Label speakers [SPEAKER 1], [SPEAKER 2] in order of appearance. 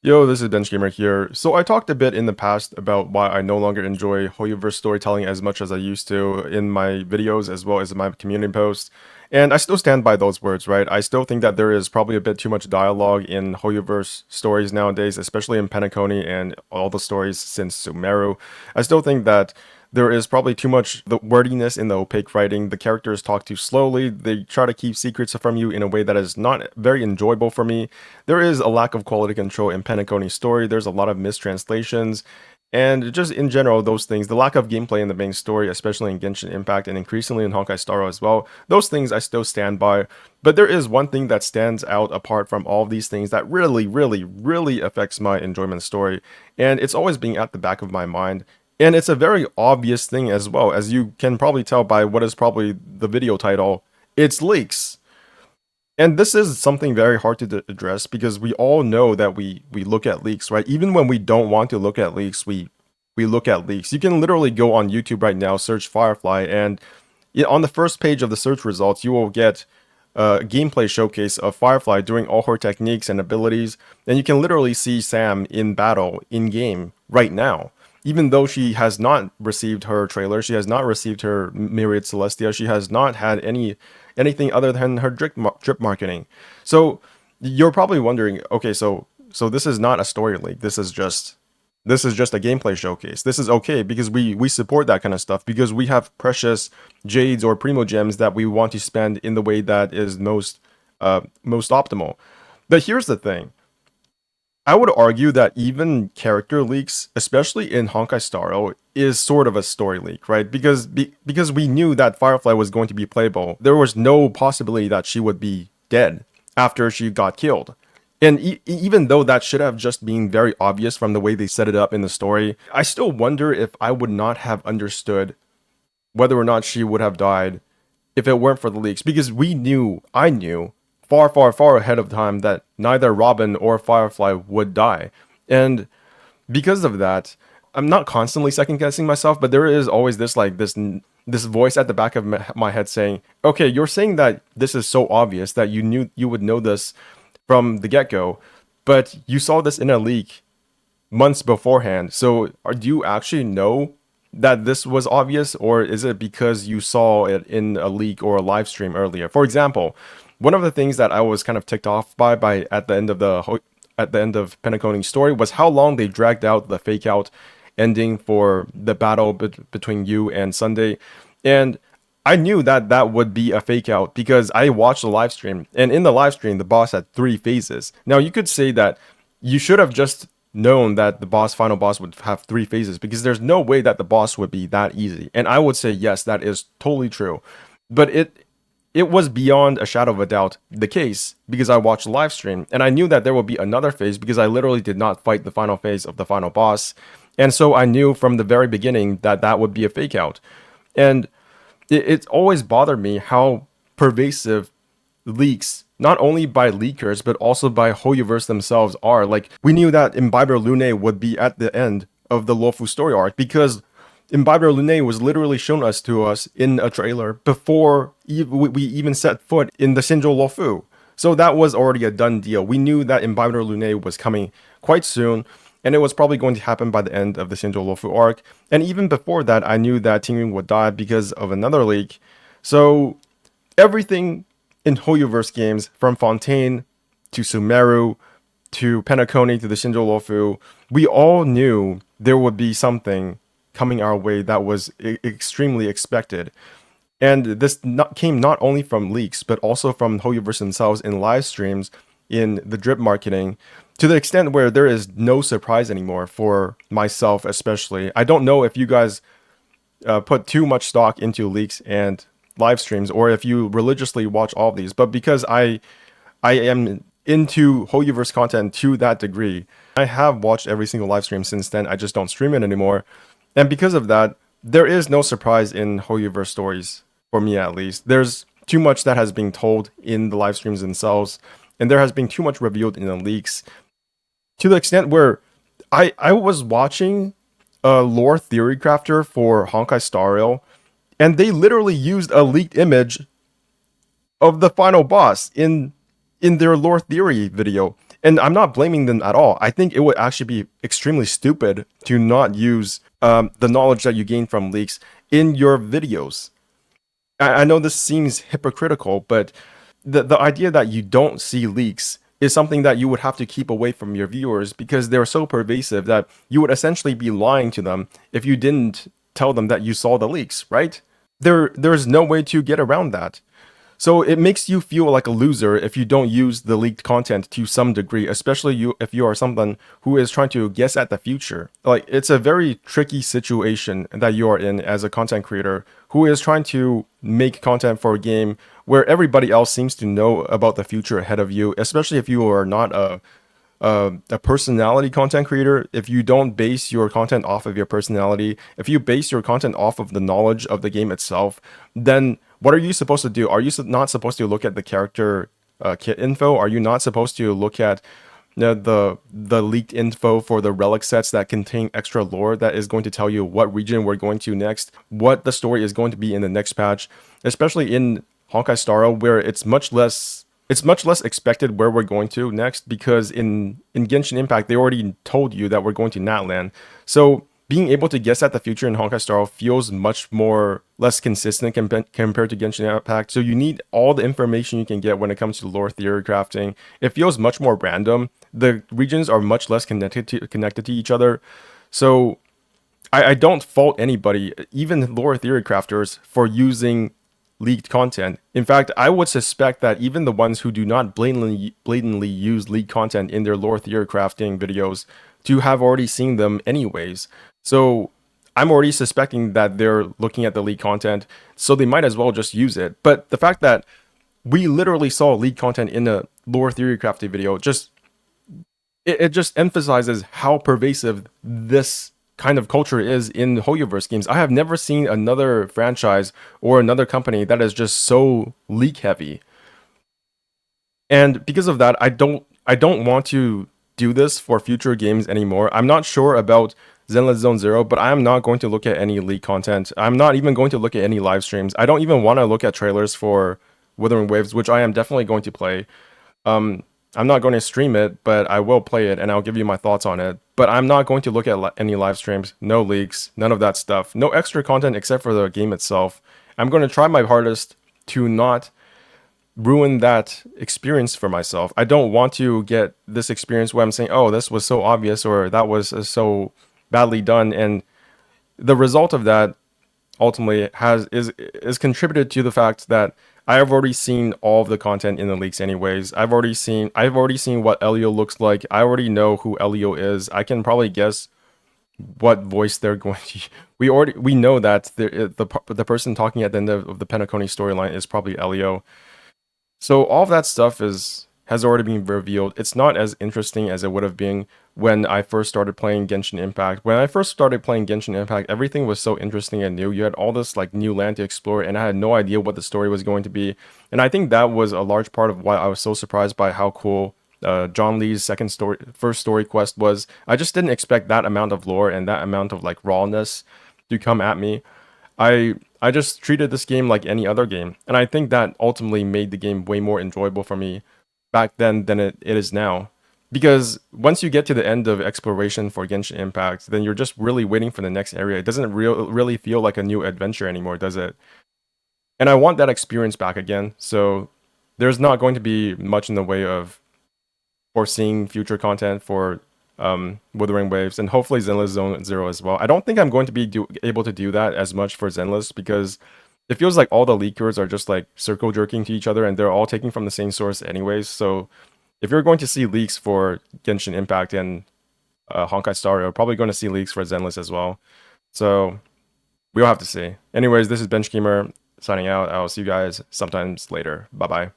[SPEAKER 1] Yo, this is Bench Gamer here. So I talked a bit in the past about why I no longer enjoy Hoyoverse storytelling as much as I used to in my videos as well as in my community posts. And I still stand by those words, right? I still think that there is probably a bit too much dialogue in Hoyoverse stories nowadays, especially in Penacony and all the stories since Sumeru. I still think that there is probably too much the wordiness in the opaque writing. The characters talk too slowly. They try to keep secrets from you in a way that is not very enjoyable for me. There is a lack of quality control in Penacony's story. There's a lot of mistranslations. And just in general, those things, the lack of gameplay in the main story, especially in Genshin Impact and increasingly in Honkai Star Rail as well, those things I still stand by. But there is one thing that stands out apart from all of these things that really affects my enjoyment story. And it's always being at the back of my mind. And it's a very obvious thing as well, as you can probably tell by what is probably the video title. It's leaks. And this is something very hard to address because we all know that we look at leaks, right? Even when we don't want to look at leaks, we look at leaks. You can literally go on YouTube right now, search Firefly, and on the first page of the search results, you will get a gameplay showcase of Firefly doing all her techniques and abilities, and you can literally see Sam in battle in game right now. Even though she has not received her trailer, she has not received her Myriad Celestia, she has not had anything other than her drip marketing. So you're probably wondering, okay, so this is not a story leak. This is just a gameplay showcase. This is okay because we support that kind of stuff because we have precious jades or primo gems that we want to spend in the way that is most optimal. But here's the thing. I would argue that even character leaks, especially in Honkai Star Rail, is sort of a story leak, right? Because we knew that Firefly was going to be playable. There was no possibility that she would be dead after she got killed. And even though that should have just been very obvious from the way they set it up in the story, I still wonder if I would not have understood whether or not she would have died if it weren't for the leaks. Because I knew far ahead of time that neither Robin or Firefly would die. And because of that, I'm not constantly second guessing myself, but there is always this voice at the back of my head saying, "Okay, you're saying that this is so obvious that you would know this from the get-go, but you saw this in a leak months beforehand. So, do you actually know that this was obvious, or is it because you saw it in a leak or a live stream earlier?" For example, one of the things that I was kind of ticked off by at the end of Penacony's story was how long they dragged out the fake out ending for the battle between you and Sunday, and I knew that that would be a fake out because I watched the live stream, and in the live stream, the boss had 3 phases. Now you could say that you should have just known that the final boss would have 3 phases because there's no way that the boss would be that easy. And I would say yes, that is totally true. But it was beyond a shadow of a doubt the case because I watched the live stream and I knew that there would be another phase because I literally did not fight the final phase of the final boss. And so I knew from the very beginning that that would be a fake out. And it's always bothered me how pervasive leaks, not only by leakers, but also by Hoyoverse themselves are. Like, we knew that Imbiber Lune would be at the end of the Lofu story arc because Imbiber Lune was literally shown to us in a trailer before we even set foot in the Shinjo Lofu. So that was already a done deal. We knew that Imbiber Lune was coming quite soon, and it was probably going to happen by the end of the Shinjo Lofu arc. And even before that, I knew that Tingyun would die because of another leak. So everything in Hoyoverse games, from Fontaine to Sumeru to Penacony to the Shinjo Lofu, we all knew there would be something coming our way that was extremely expected. And this came not only from leaks, but also from Hoyoverse themselves in live streams, in the drip marketing, to the extent where there is no surprise anymore for myself, especially. I don't know if you guys put too much stock into leaks and live streams, or if you religiously watch all of these, but because I am into Hoyoverse content to that degree, I have watched every single live stream since then. I just don't stream it anymore. And because of that, there is no surprise in Hoyoverse stories, for me at least. There's too much that has been told in the live streams themselves, and there has been too much revealed in the leaks, to the extent where I was watching a lore theory crafter for Honkai Star Rail, and they literally used a leaked image of the final boss in their lore theory video. And I'm not blaming them at all. I think it would actually be extremely stupid to not use the knowledge that you gain from leaks in your videos. I know this seems hypocritical, but the idea that you don't see leaks is something that you would have to keep away from your viewers because they're so pervasive that you would essentially be lying to them if you didn't tell them that you saw the leaks, right? There's no way to get around that. So it makes you feel like a loser if you don't use the leaked content to some degree, especially if you are someone who is trying to guess at the future. Like it's a very tricky situation that you are in as a content creator who is trying to make content for a game where everybody else seems to know about the future ahead of you, especially if you are not a personality content creator. If you don't base your content off of your personality, if you base your content off of the knowledge of the game itself, then what are you supposed to do? Are you not supposed to look at the character kit info? Are you not supposed to look at the leaked info for the relic sets that contain extra lore that is going to tell you what region we're going to next, what the story is going to be in the next patch, especially in Honkai Star Rail, where it's much less expected where we're going to next, because in Genshin Impact they already told you that we're going to Natlan. So being able to guess at the future in Honkai Star Rail feels much more less consistent compared to Genshin Impact. So you need all the information you can get when it comes to lore theory crafting. It feels much more random. The regions are much less connected to each other. So I don't fault anybody, even lore theory crafters, for using leaked content. In fact, I would suspect that even the ones who do not blatantly use leaked content in their lore theory crafting videos to have already seen them anyways. So I'm already suspecting that they're looking at the leaked content, so they might as well just use it. But the fact that we literally saw leaked content in a lore theory crafting video it just emphasizes how pervasive this kind of culture is in Hoyoverse games. I have never seen another franchise or another company that is just so leak heavy. And because of that, I don't want to do this for future games anymore. I'm not sure about Zenless Zone Zero, but I am not going to look at any leak content. I'm not even going to look at any live streams. I don't even want to look at trailers for Wuthering Waves, which I am definitely going to play. Um, I'm not going to stream it, but I will play it and I'll give you my thoughts on it. But I'm not going to look at any live streams, no leaks, none of that stuff, no extra content except for the game itself. I'm going to try my hardest to not ruin that experience for myself. I don't want to get this experience where I'm saying, oh, this was so obvious or that was so badly done. And the result of that ultimately is contributed to the fact that I have already seen all of the content in the leaks anyways. I've already seen what Elio looks like. I already know who Elio is. I can probably guess what voice they're going to. We know that the person talking at the end of the Penacony storyline is probably Elio. So all of that stuff has already been revealed. It's not as interesting as it would have been when I first started playing Genshin Impact. When I first started playing Genshin Impact, everything was so interesting and new. You had all this like new land to explore, and I had no idea what the story was going to be. And I think that was a large part of why I was so surprised by how cool John Lee's first story quest was. I just didn't expect that amount of lore and that amount of like rawness to come at me. I just treated this game like any other game, and I think that ultimately made the game way more enjoyable for me back then than it is now. Because once you get to the end of exploration for Genshin Impact, then you're just really waiting for the next area. It doesn't really feel like a new adventure anymore, does it? And I want that experience back again. So there's not going to be much in the way of foreseeing future content for Wuthering Waves, and hopefully Zenless Zone Zero as well. I don't think I'm going to be able to do that as much for Zenless because it feels like all the leakers are just like circle jerking to each other and they're all taking from the same source anyways. So if you're going to see leaks for Genshin Impact and Honkai Star, you're probably going to see leaks for Zenless as well. So we'll have to see. Anyways, this is Benchkeemer signing out. I'll see you guys sometimes later. Bye bye.